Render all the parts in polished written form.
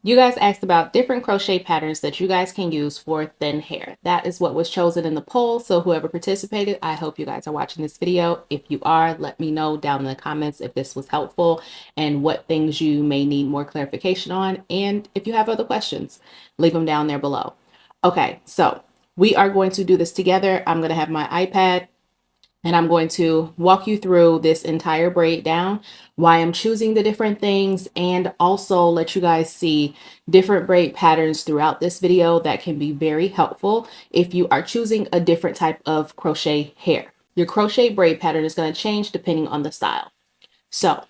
You guys asked about different crochet patterns that you guys can use for thin hair. That is what was chosen in the poll. So whoever participated, I hope you guys are watching this video. If you are, let me know down in the comments if this was helpful and what things you may need more clarification on. And if you have other questions, leave them down there below. Okay, so we are going to do this together. I'm going to have my iPad and I'm going to walk you through this entire braid down, why I'm choosing the different things, and also let you guys see different braid patterns throughout this video that can be very helpful if you are choosing a different type of crochet hair. Your crochet braid pattern is going to change depending on the style. So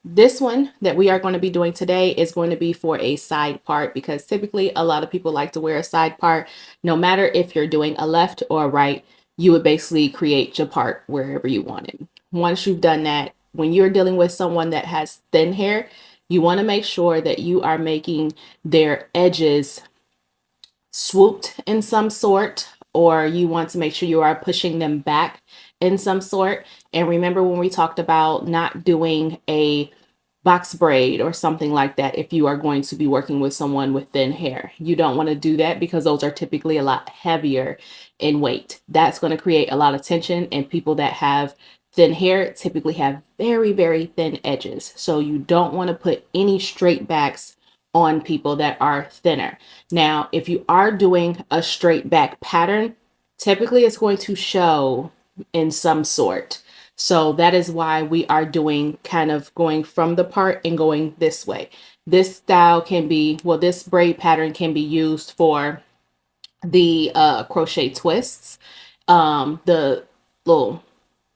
this one that we are going to be doing today is going to be for a side part because typically a lot of people like to wear a side part. No matter if you're doing a left or a right, you would basically create your part wherever you want it. Once you've done that, when you're dealing with someone that has thin hair, you want to make sure that you are making their edges swooped in some sort, or you want to make sure you are pushing them back in some sort. And remember when we talked about not doing a box braid or something like that if you are going to be working with someone with thin hair. You don't want to do that because those are typically a lot heavier in weight. That's going to create a lot of tension, and people that have thin hair typically have very, very thin edges. So you don't want to put any straight backs on people that are thinner. Now, if you are doing a straight back pattern, typically it's going to show in some sort. So that is why we are doing kind of going from the part and going this way. This style can be, well, this braid pattern can be used for the crochet twists, the little,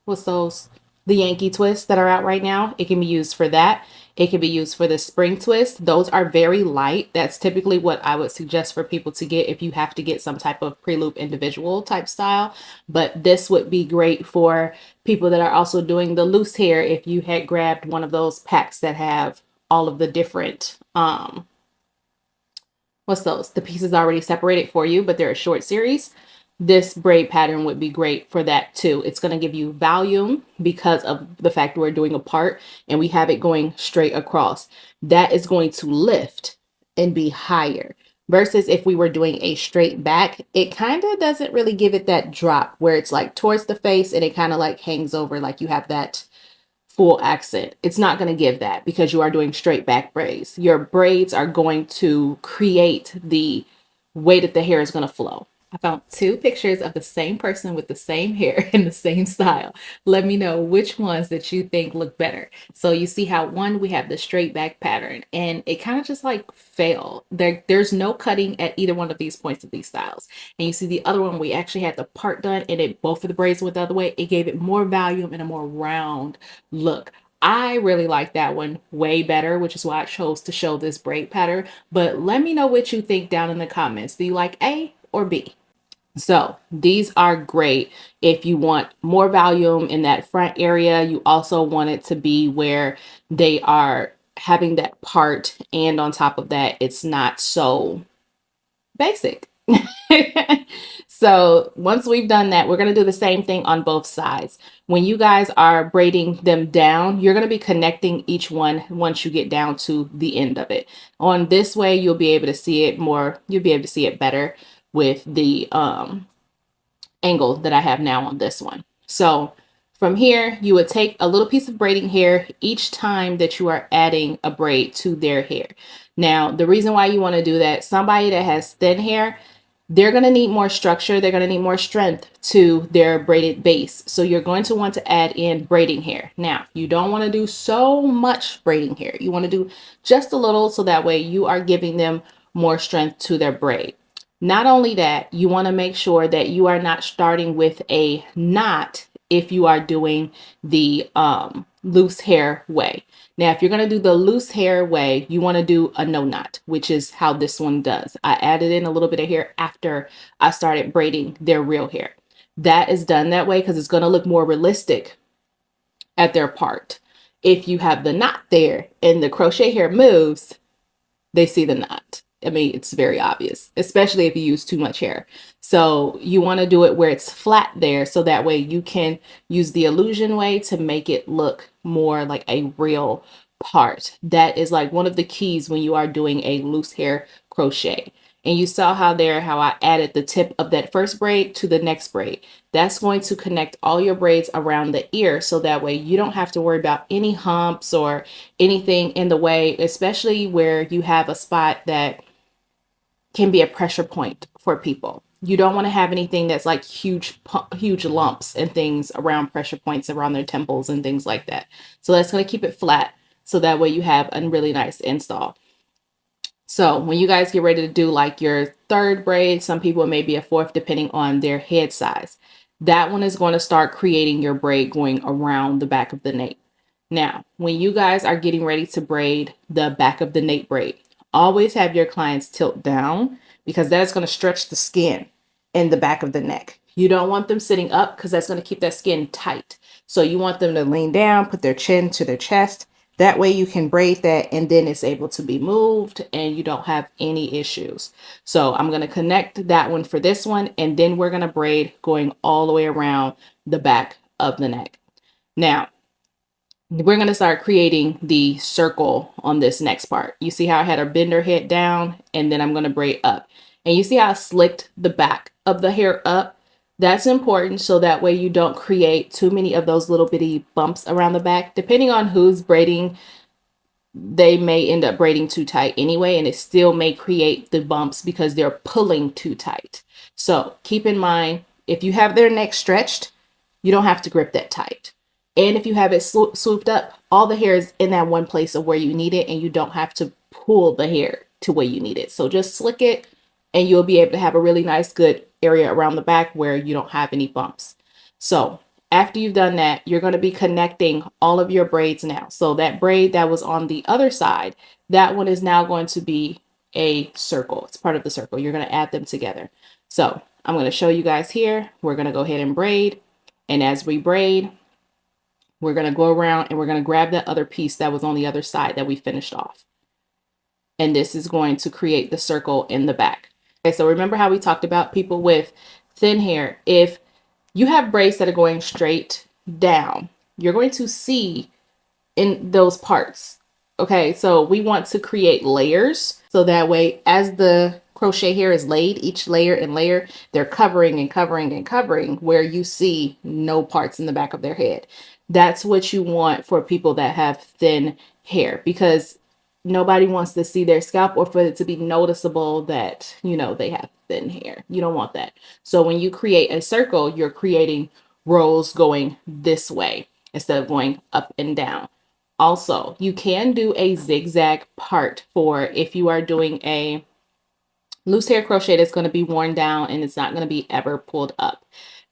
what's those? The Yankee twists that are out right now. It can be used for that. It can be used for the spring twist. Those are very light. That's typically what I would suggest for people to get if you have to get some type of pre-loop individual type style. But this would be great for people that are also doing the loose hair if you had grabbed one of those packs that have all of the different, what's those? The pieces already separated for you, but they're a short series. This braid pattern would be great for that too. It's going to give you volume because of the fact we're doing a part and we have it going straight across. That is going to lift and be higher versus if we were doing a straight back, it kind of doesn't really give it that drop where it's like towards the face and it kind of like hangs over like you have that full accent. It's not going to give that because you are doing straight back braids. Your braids are going to create the way that the hair is going to flow. I found two pictures of the same person with the same hair and the same style. Let me know which ones that you think look better. So you see how one, we have the straight back pattern and it kind of just like fell. There's no cutting at either one of these points of these styles. And you see the other one, we actually had the part done and it both of the braids went the other way. It gave it more volume and a more round look. I really like that one way better, which is why I chose to show this braid pattern. But let me know what you think down in the comments. Do you like A or B? So these are great if you want more volume in that front area. You also want it to be where they are having that part, and on top of that, it's not so basic. So once we've done that, we're going to do the same thing on both sides. When you guys are braiding them down, you're going to be connecting each one once you get down to the end of it. On this way, you'll be able to see it more. You'll be able to see it better with the angle that I have now on this one. So from here, you would take a little piece of braiding hair each time that you are adding a braid to their hair. Now, the reason why you want to do that, somebody that has thin hair, they're going to need more structure. They're going to need more strength to their braided base. So you're going to want to add in braiding hair. Now, you don't want to do so much braiding hair. You want to do just a little so that way you are giving them more strength to their braid. Not only that, you want to make sure that you are not starting with a knot if you are doing the loose hair way. Now, if you're going to do the loose hair way, you want to do a no knot, which is how this one does. I added in a little bit of hair after I started braiding their real hair. That is done that way because it's going to look more realistic at their part. If you have the knot there and the crochet hair moves, they see the knot. I mean, it's very obvious, especially if you use too much hair. So you want to do it where it's flat there. So that way you can use the illusion way to make it look more like a real part. That is like one of the keys when you are doing a loose hair crochet. And you saw how I added the tip of that first braid to the next braid. That's going to connect all your braids around the ear, so that way you don't have to worry about any humps or anything in the way, especially where you have a spot that can be a pressure point for people. You don't want to have anything that's like huge lumps and things around pressure points around their temples and things like that. So that's going to keep it flat, so that way you have a really nice install. So when you guys get ready to do like your third braid, some people may be a fourth depending on their head size. That one is going to start creating your braid going around the back of the nape. Now, when you guys are getting ready to braid the back of the nape braid, always have your clients tilt down, because that's going to stretch the skin in the back of the neck. You don't want them sitting up, because that's going to keep that skin tight. So you want them to lean down, put their chin to their chest. That way you can braid that, and then it's able to be moved and you don't have any issues. So I'm going to connect that one for this one, and then we're going to braid going all the way around the back of the neck. Now, we're going to start creating the circle on this next part. You see how I had her bend her head down, and then I'm going to braid up. And you see how I slicked the back of the hair up? That's important, so that way you don't create too many of those little bitty bumps around the back. Depending on who's braiding, they may end up braiding too tight anyway, and it still may create the bumps because they're pulling too tight. So keep in mind, if you have their neck stretched, you don't have to grip that tight. And if you have it swooped up, all the hair is in that one place of where you need it, and you don't have to pull the hair to where you need it. So just slick it, and you'll be able to have a really nice, good area around the back where you don't have any bumps. So after you've done that, you're going to be connecting all of your braids now. So that braid that was on the other side, that one is now going to be a circle. It's part of the circle. You're going to add them together. So I'm going to show you guys here. We're going to go ahead and braid. And as we braid, we're going to go around and we're going to grab that other piece that was on the other side that we finished off. And this is going to create the circle in the back. Okay, so remember how we talked about people with thin hair. If you have braids that are going straight down, you're going to see in those parts. Okay, so we want to create layers, so that way as the crochet hair is laid, each layer and layer, they're covering and covering and covering, where you see no parts in the back of their head. That's what you want for people that have thin hair, because nobody wants to see their scalp or for it to be noticeable that, you know, they have thin hair. You don't want that. So when you create a circle, you're creating rows going this way instead of going up and down. Also, you can do a zigzag part for if you are doing a loose hair crochet that's going to be worn down and it's not going to be ever pulled up.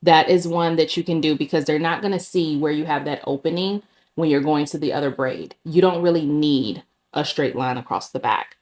That is one that you can do, because they're not going to see where you have that opening when you're going to the other braid. You don't really need a straight line across the back.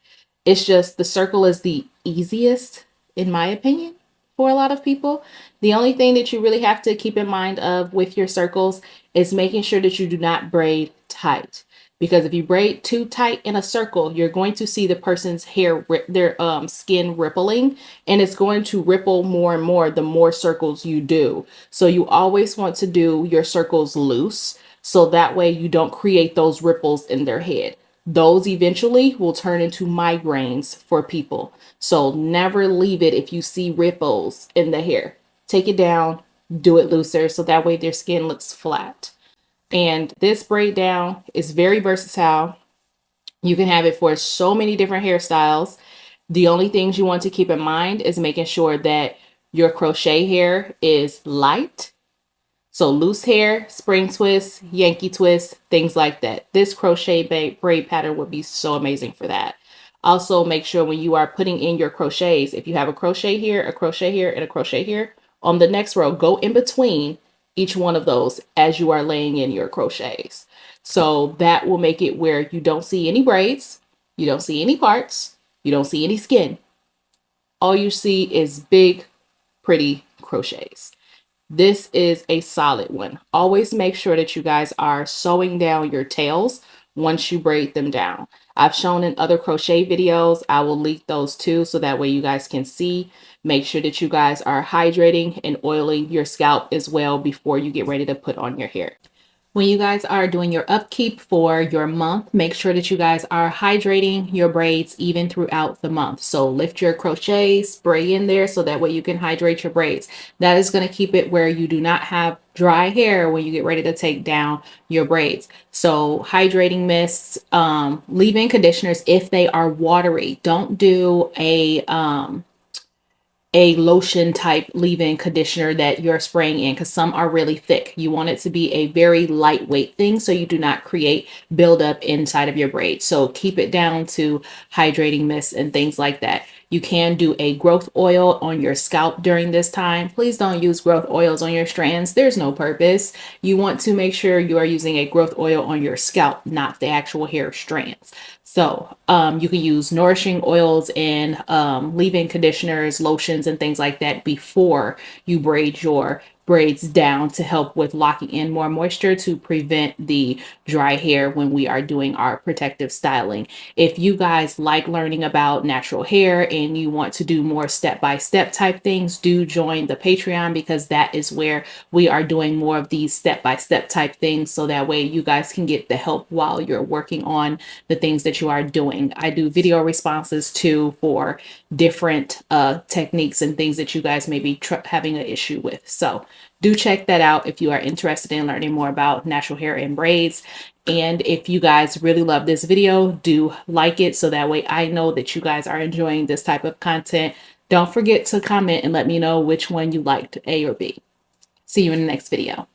It's just the circle is the easiest, in my opinion, for a lot of people. The only thing that you really have to keep in mind of with your circles is making sure that you do not braid tight. Because if you braid too tight in a circle, you're going to see the person's hair, their skin rippling, and it's going to ripple more and more the more circles you do. So you always want to do your circles loose, so that way you don't create those ripples in their head. Those eventually will turn into migraines for people. So never leave it if you see ripples in the hair. Take it down, do it looser, so that way their skin looks flat. And this braid down is very versatile. You can have it for so many different hairstyles. The only things you want to keep in mind is making sure that your crochet hair is light. So loose hair, spring twist, Yankee twist, things like that. This crochet braid pattern would be so amazing for that. Also, make sure when you are putting in your crochets, if you have a crochet here, a crochet here, and a crochet here, on the next row, go in between each one of those as you are laying in your crochets. So that will make it where you don't see any braids, you don't see any parts, you don't see any skin. All you see is big, pretty crochets. This is a solid one. Always make sure that you guys are sewing down your tails once you braid them down. I've shown in other crochet videos. I will link those too, so that way you guys can see. Make sure that you guys are hydrating and oiling your scalp as well before you get ready to put on your hair. When you guys are doing your upkeep for your month, make sure that you guys are hydrating your braids even throughout the month. So lift your crochet, spray in there so that way you can hydrate your braids. That is going to keep it where you do not have dry hair when you get ready to take down your braids. So hydrating mists, leave-in conditioners if they are watery. Don't do a lotion type leave-in conditioner that you're spraying in, because some are really thick. You want it to be a very lightweight thing so you do not create buildup inside of your braid. So keep it down to hydrating mist and things like that. You can do a growth oil on your scalp during this time. Please don't use growth oils on your strands. There's no purpose. You want to make sure you are using a growth oil on your scalp, not the actual hair strands. So you can use nourishing oils and leave-in conditioners, lotions, and things like that before you braid your braids down to help with locking in more moisture to prevent the dry hair when we are doing our protective styling. If you guys like learning about natural hair and you want to do more step-by-step type things, do join the Patreon, because that is where we are doing more of these step-by-step type things, so that way you guys can get the help while you're working on the things that you are doing. I do video responses too for different techniques and things that you guys may be having an issue with. So do check that out if you are interested in learning more about natural hair and braids. And if you guys really love this video, do like it so that way I know that you guys are enjoying this type of content. Don't forget to comment and let me know which one you liked, A or B. See you in the next video.